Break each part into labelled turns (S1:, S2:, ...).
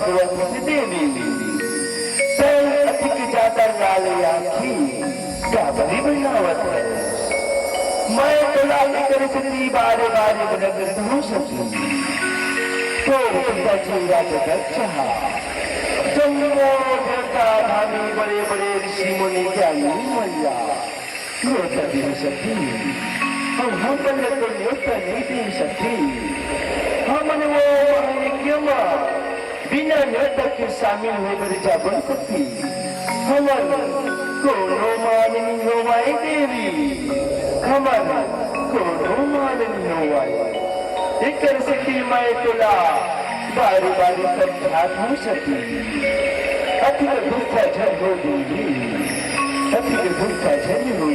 S1: भगवती देवी तैर अधिक ज्यादा लाल आखी काबरी बनावत है मैं तो लाल कर सती बारे बारे बनकर तू सकी तो पिता चेहरा जगत चाहा जम्मो देवता धामी बड़े बड़े ऋषि मुनि ज्ञानी मैया न्योता दे सकी हम बल्ले को न्योता नहीं दे सकी हमने वो यज्ञ बिना न्योता के शामिल होकर जा बन सकती हमन कोनो माननी होवाई देवी हमन कोनो माननी होवाई एक शक्ति मैं तुला बारी बारी समझात हो सकी अधिक भूखा झन हो देवी अधिक भूखा झन हो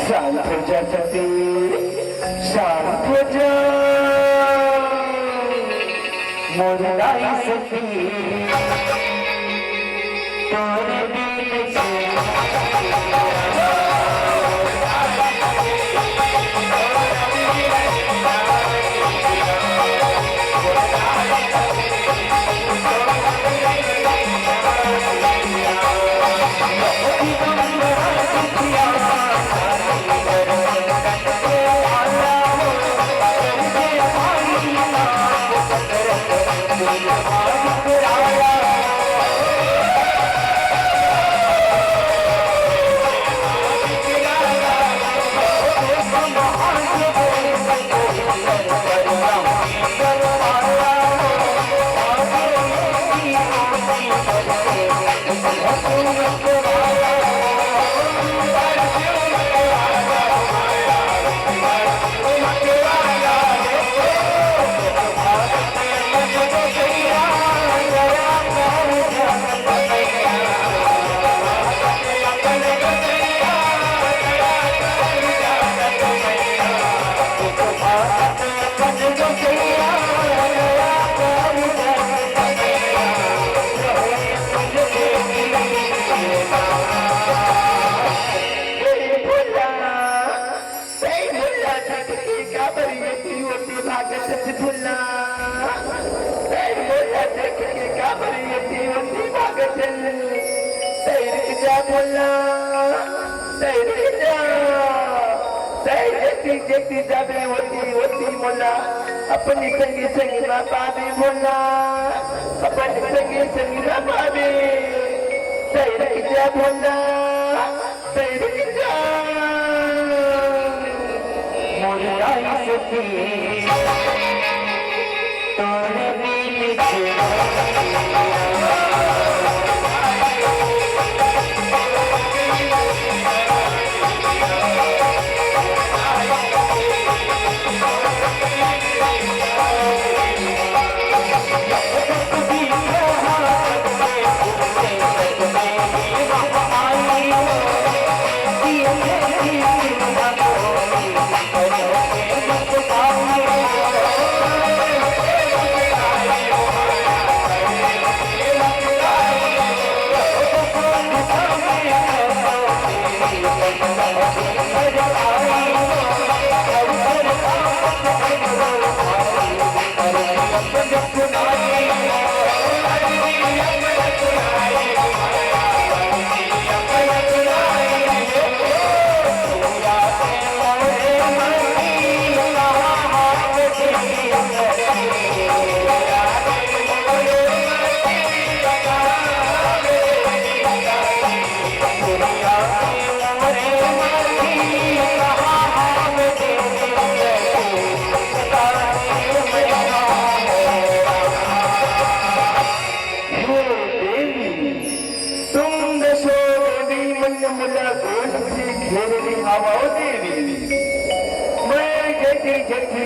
S1: शांत हो जा सकते शांत हो जा मोरलाई सखी तोरे दिल से देखती जाबे होती मोला अपनी संगी संगी ना पावे मोला अपनी संगी संगी ना पावे तेरे जा मोला तेरे जा मोरे आई सखी तोरे दिल से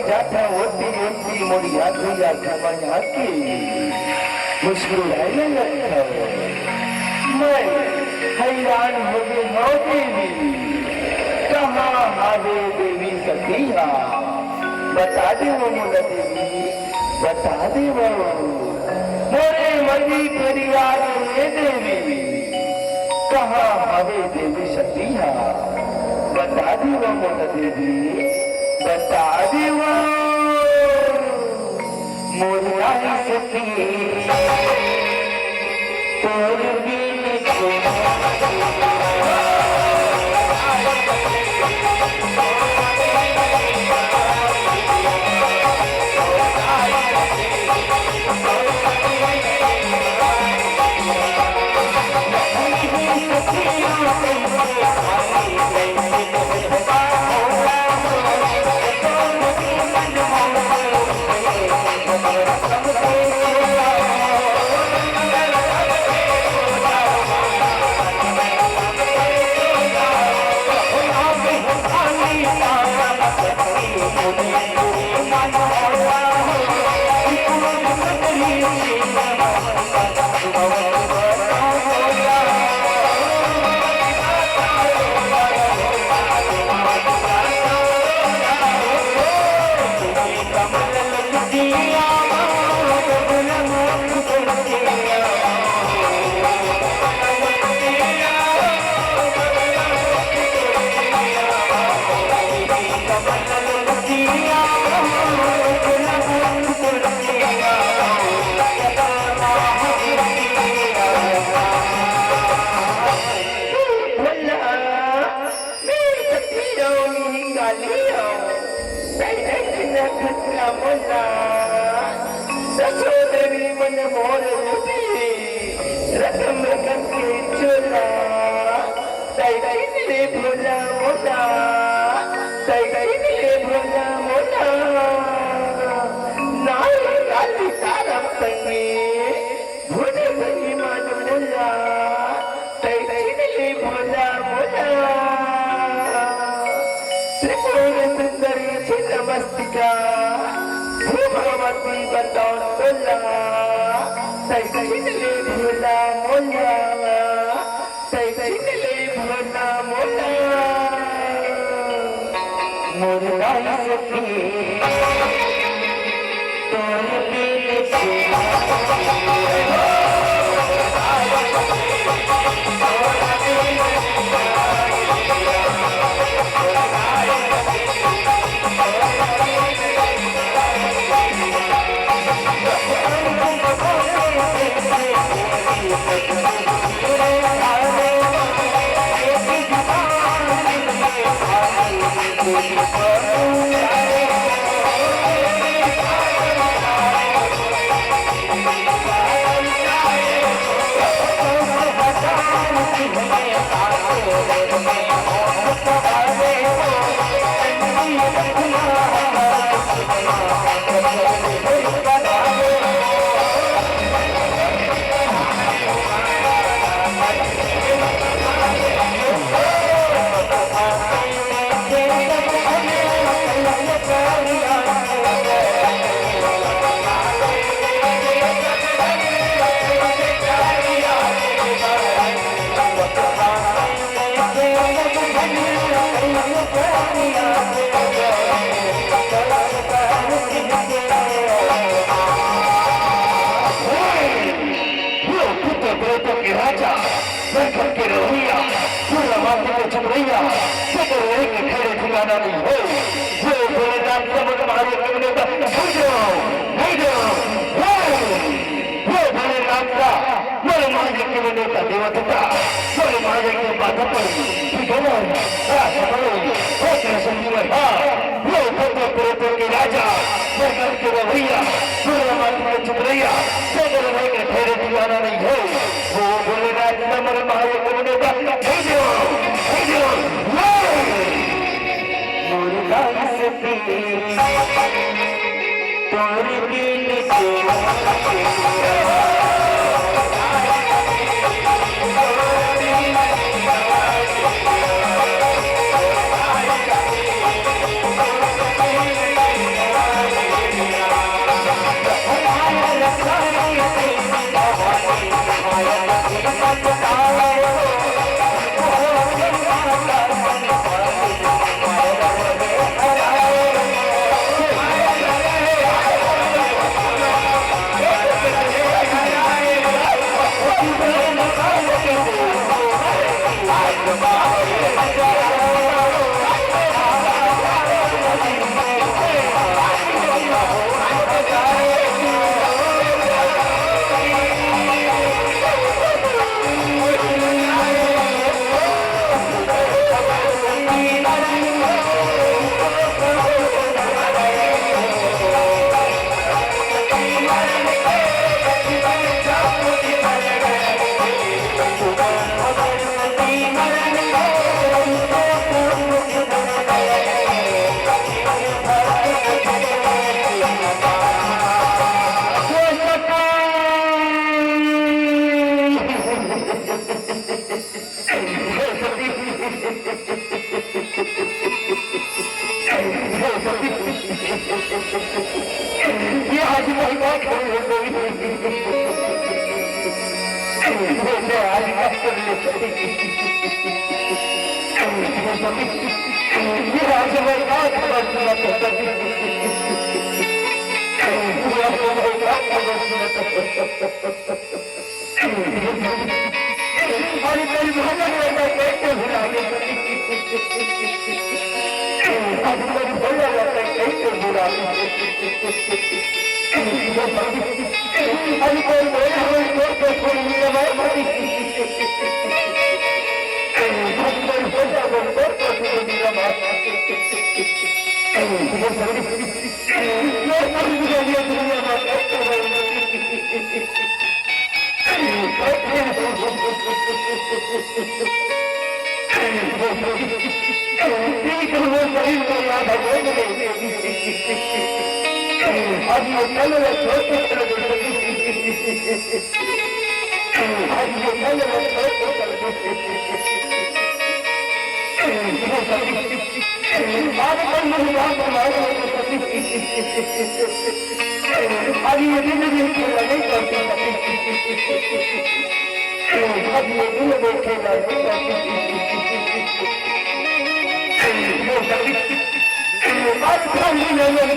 S1: जाता होती मोरी याद खमाया की मुस्कुराने लगता मैं हैरान हो गई हो देवी कहाँ हावे देवी सखिया बता दे वो मुला देवी बता दे वो मोरे मरी परिवार में देवी कहाँ हावे देवी सखिया बता दे वो मुला देवी बता दे वो मोरी सखी ये आज महिला खड़ी हो गई मैं आज बात कर ले ये आज महिला खबर सुना हमारी मेरी भगवान बेटा कैसे भुला आज मेरी भैया बेटा कैसे भुला अभी कोई मेरे हमें छोड़ के छोड़ी मेरा भाई मरी कोई भैया को छोड़ के छोड़ी मेरा भाई ये सभी दुनिया दुनिया में कैसे आज ये कल छोटे आज ये कल आज ये जिंदगी नहीं करती आज ये दिल देखेगा आज खाली नहीं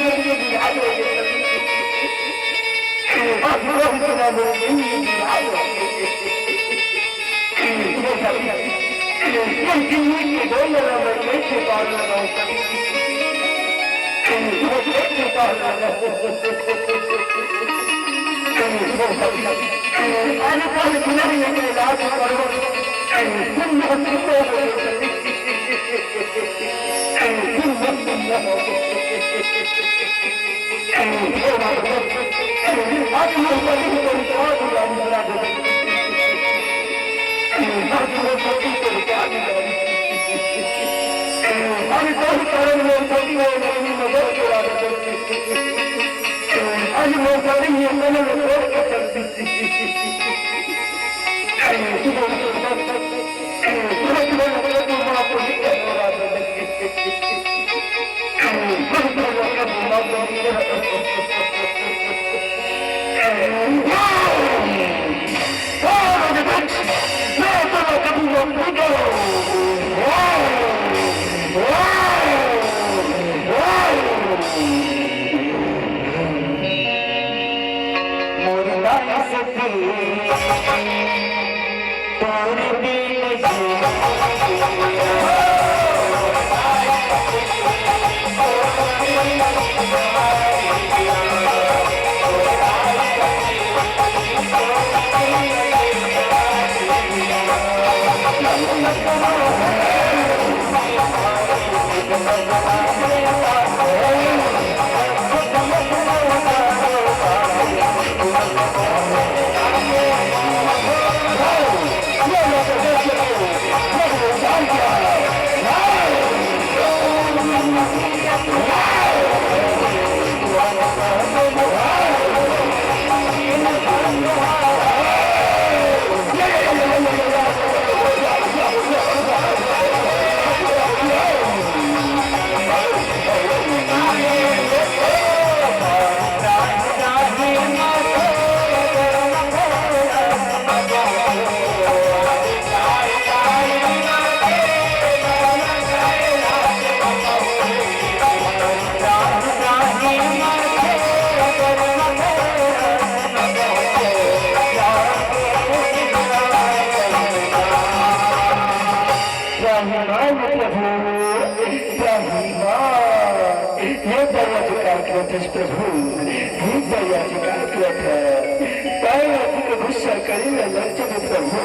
S1: गुस्सा करेगा लर्चन प्रभु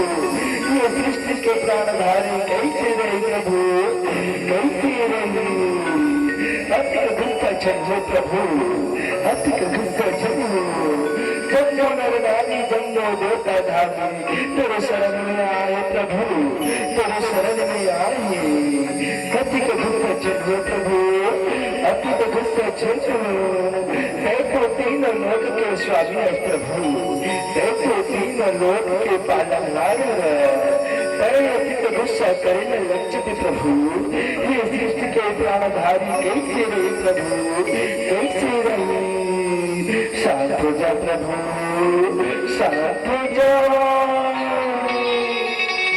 S1: ये सृष्टि के प्राणधारी कैसे रहे प्रभु कैसे रहे अति गुस्सा छो प्रभु अति गुस्सा छो जंगो नर नारी जंगो देवता धामी तेरे शरण में आए प्रभु तेरे शरण में आए अति गुस्सा छो प्रभु अति गुस्सा छो देखो तीन लोक के स्वामी है प्रभु देखो तीन लोक के पालनहार है अधिक गुस्सा करने लज्जित प्रभु, ये सृष्टि के प्राणधारी कैसे रे प्रभु, कैसे रहे? शांत हो जा प्रभु, शांत हो जा।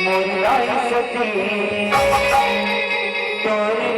S1: मोरी सती तोरी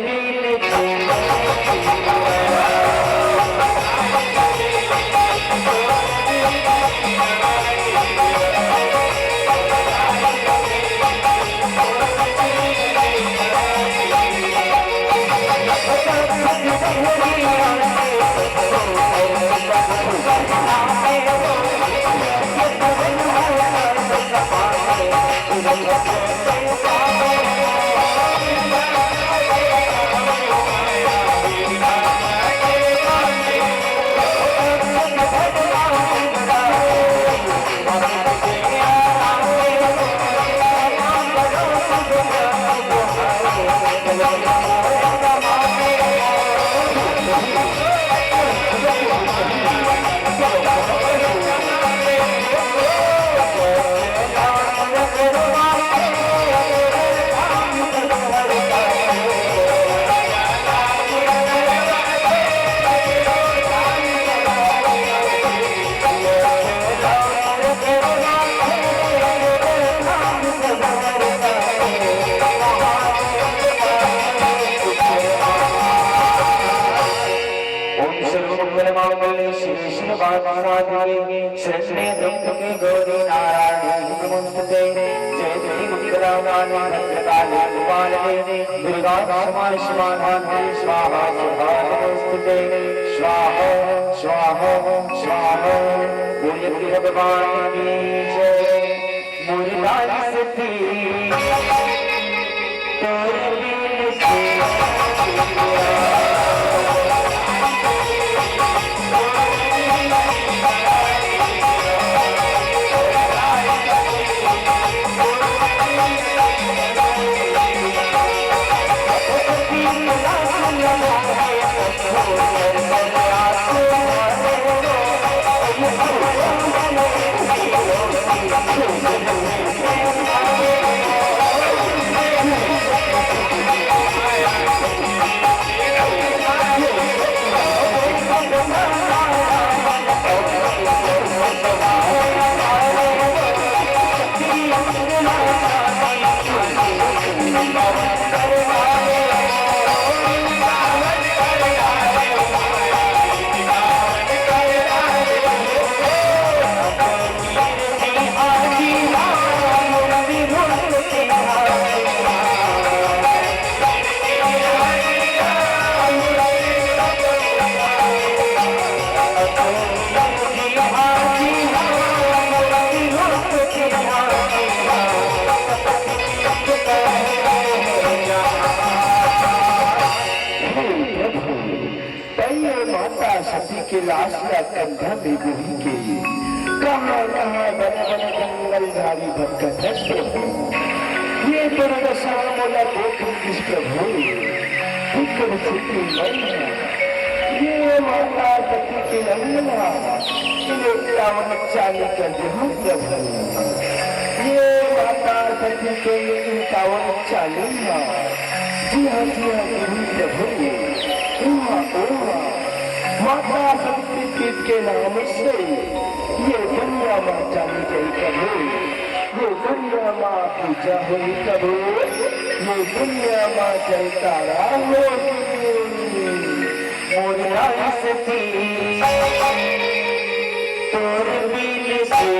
S1: शरण्ये त्र्यंबके गौरी नारायणी नमोस्तुते। जय जय मंगलाकाले भद्रकाले कपालये दुर्गा क्षमा शिवाधात्रे स्वाहा स्वाहा नमोस्तुते। स्वाहा स्वाहा स्वाहा। बोलिए भगवान की जय। मोरी लाल सती तोरे बिन से के लाश का कंधा में गुही के कहाँ कहाँ बने बने जंगल झाड़ी भटकत है। ये दुर्दशा मोला देख किस प्रभु दुख स्थिति ये माता सती के अंगना ये रावण चाली कर दे प्रभु। ये माता सती के कावन चाली जी हाँ प्रभु। माता शक्ति के नाम से ये दुनिया माँ जानी गई कभी, ये दुनिया माँ पूजा हुई कभी, ये दुनिया माँ जयकारा हो। मोरिया सती तोरे बिन से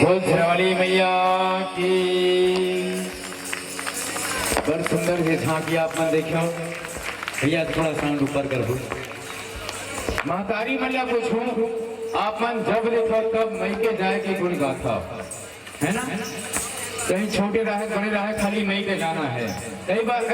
S2: बोल शेरावाली मैया की। बड़ सुंदर से झांकी आप मन देखो भैया, थोड़ा साउंड ऊपर कर दो। महतारी मैया पूछूं आप मन जब देखो तब मई के जाए के गुण गाथा है ना, कहीं छोटे रहे बड़े रहे खाली मई के जाना है। कई बार